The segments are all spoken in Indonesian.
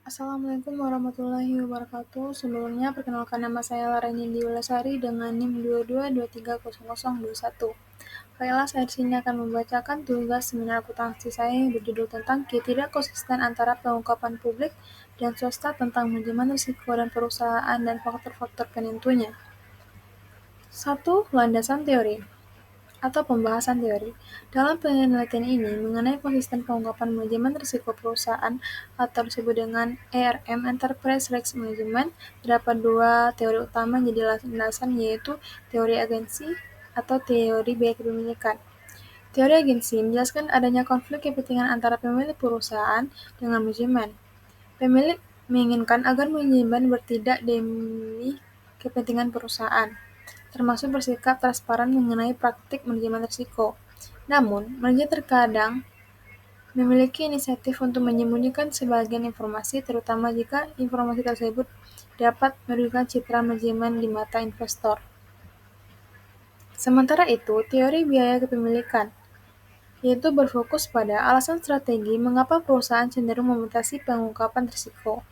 Assalamualaikum warahmatullahi wabarakatuh. Sebelumnya, perkenalkan nama saya Larani Diulasari dengan NIM 22230021. Baiklah, saya di sini akan membacakan tugas seminar akuntansi saya yang berjudul tentang kriteria konsisten antara pengungkapan publik dan swasta tentang manajemen risiko dan perusahaan dan faktor-faktor penentunya. 1. Landasan teori atau pembahasan teori. Dalam penelitian ini mengenai konsisten pengungkapan manajemen risiko perusahaan atau disebut dengan ERM Enterprise Risk Management, terdapat dua teori utama yang jadi landasan, yaitu teori agensi atau teori biaya kepemilikan. Teori agensi menjelaskan adanya konflik kepentingan antara pemilik perusahaan dengan manajemen. Pemilik menginginkan agar manajemen bertindak demi kepentingan perusahaan, termasuk bersikap transparan mengenai praktik manajemen risiko. Namun, manajemen terkadang memiliki inisiatif untuk menyembunyikan sebagian informasi, terutama jika informasi tersebut dapat merugikan citra manajemen di mata investor. Sementara itu, teori biaya kepemilikan yaitu berfokus pada alasan strategi mengapa perusahaan cenderung membatasi pengungkapan risiko.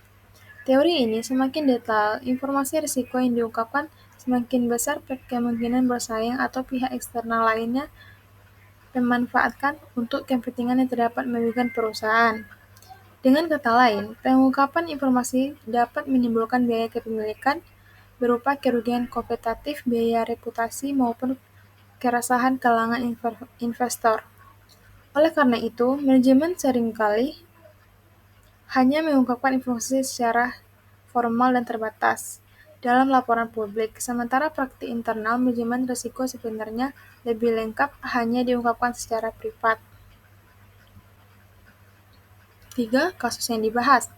Teori ini semakin detail, informasi risiko yang diungkapkan semakin besar kemungkinan bersaing atau pihak eksternal lainnya memanfaatkan untuk kepentingan yang terdapat merugikan perusahaan. Dengan kata lain, pengungkapan informasi dapat menimbulkan biaya kepemilikan berupa kerugian kompetitif, biaya reputasi, maupun kerasahan kalangan investor. Oleh karena itu, manajemen seringkali hanya mengungkapkan informasi secara formal dan terbatas dalam laporan publik, sementara praktik internal manajemen risiko sebenarnya lebih lengkap hanya diungkapkan secara privat. 3. Kasus yang dibahas.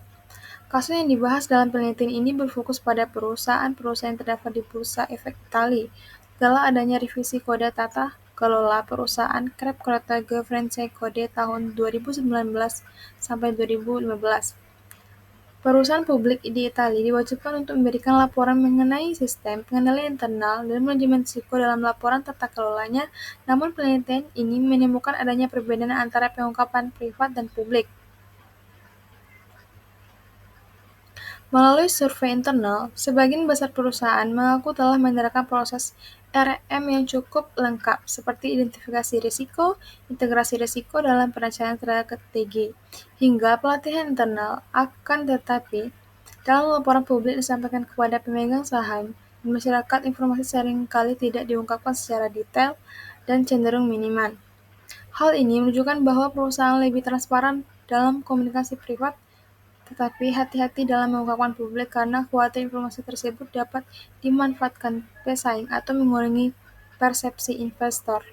Kasus yang dibahas dalam penelitian ini berfokus pada perusahaan-perusahaan yang terdapat di Bursa Efek Itali. Setelah adanya revisi kode tata kelola perusahaan Crep Corporate Governance Code tahun 2019 sampai 2015. Perusahaan publik di Italia diwajibkan untuk memberikan laporan mengenai sistem pengendalian internal dan manajemen risiko dalam laporan tata kelolanya, namun penelitian ini menemukan adanya perbedaan antara pengungkapan privat dan publik. Melalui survei internal, sebagian besar perusahaan mengaku telah menerapkan proses RM yang cukup lengkap, seperti identifikasi risiko, integrasi risiko dalam perencanaan strategi, hingga pelatihan internal. Akan tetapi, dalam laporan publik disampaikan kepada pemegang saham dan masyarakat, informasi seringkali tidak diungkapkan secara detail dan cenderung minimal. Hal ini menunjukkan bahwa perusahaan lebih transparan dalam komunikasi privat, tetapi hati-hati dalam mengungkapkan publik karena khawatir informasi tersebut dapat dimanfaatkan pesaing atau mengurangi persepsi investor.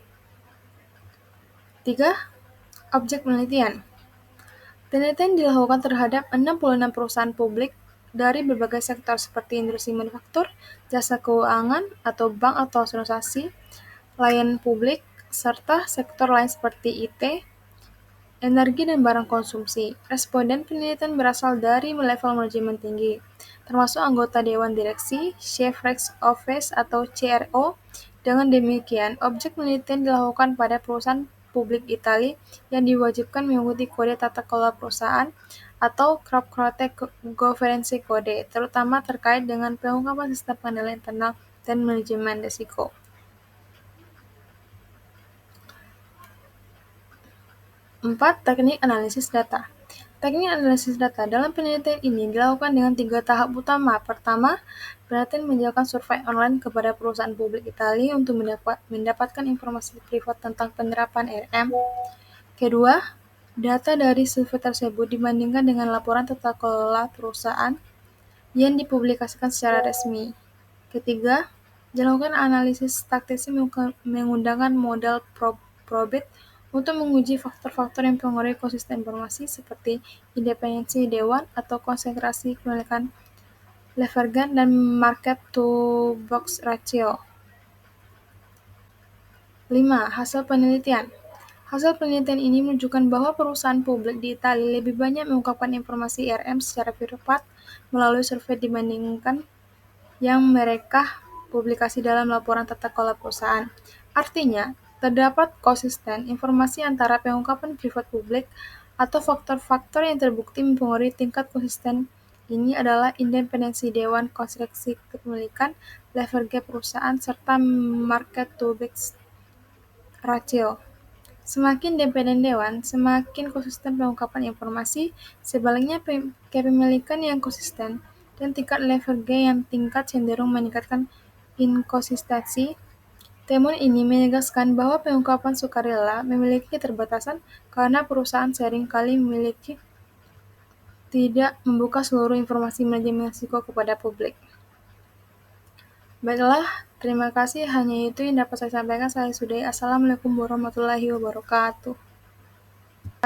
3. Objek penelitian. Penelitian dilakukan terhadap 66 perusahaan publik dari berbagai sektor seperti industri manufaktur, jasa keuangan atau bank atau asuransi, layanan publik, serta sektor lain seperti IT, energi dan barang konsumsi. Responden penelitian berasal dari level manajemen tinggi, termasuk anggota Dewan Direksi, Chief Risk Office atau CRO. Dengan demikian, objek penelitian dilakukan pada perusahaan publik Italia yang diwajibkan mengikuti kode tata kelola perusahaan atau Corporate Governance Code, terutama terkait dengan pengungkapan sistem pengendalian internal dan manajemen risiko. 4. Teknik analisis data. Teknik analisis data dalam penelitian ini dilakukan dengan 3 tahap utama. Pertama, penelitian menjalankan survei online kepada perusahaan publik Italia untuk mendapatkan informasi privat tentang penerapan RM. Kedua, data dari survei tersebut dibandingkan dengan laporan tata kelola perusahaan yang dipublikasikan secara resmi. Ketiga, dilakukan analisis statistik menggunakan model probit untuk menguji faktor-faktor yang mempengaruhi konsisten informasi seperti independensi dewan atau konsentrasi kepemilikan leverage dan market to box ratio. 5. Hasil penelitian. Hasil penelitian ini menunjukkan bahwa perusahaan publik di Italia lebih banyak mengungkapkan informasi RM secara privat melalui survei dibandingkan yang mereka publikasi dalam laporan tata kelola perusahaan. Artinya, terdapat konsisten informasi antara pengungkapan privat publik atau faktor-faktor yang terbukti mempengaruhi tingkat konsisten ini adalah independensi Dewan Konstruksi Kepemilikan, leverage perusahaan, serta market-to-back ratio. Semakin independen dewan, semakin konsisten pengungkapan informasi. Sebaliknya, kepemilikan yang konsisten dan tingkat leverage yang tingkat cenderung meningkatkan inkonsistensi. Temuan ini menegaskan bahwa pengungkapan sukarela memiliki keterbatasan karena perusahaan sering kali tidak membuka seluruh informasi manajemen risiko kepada publik. Baiklah, terima kasih. Hanya itu yang dapat saya sampaikan. Saya sudahi. Assalamualaikum warahmatullahi wabarakatuh.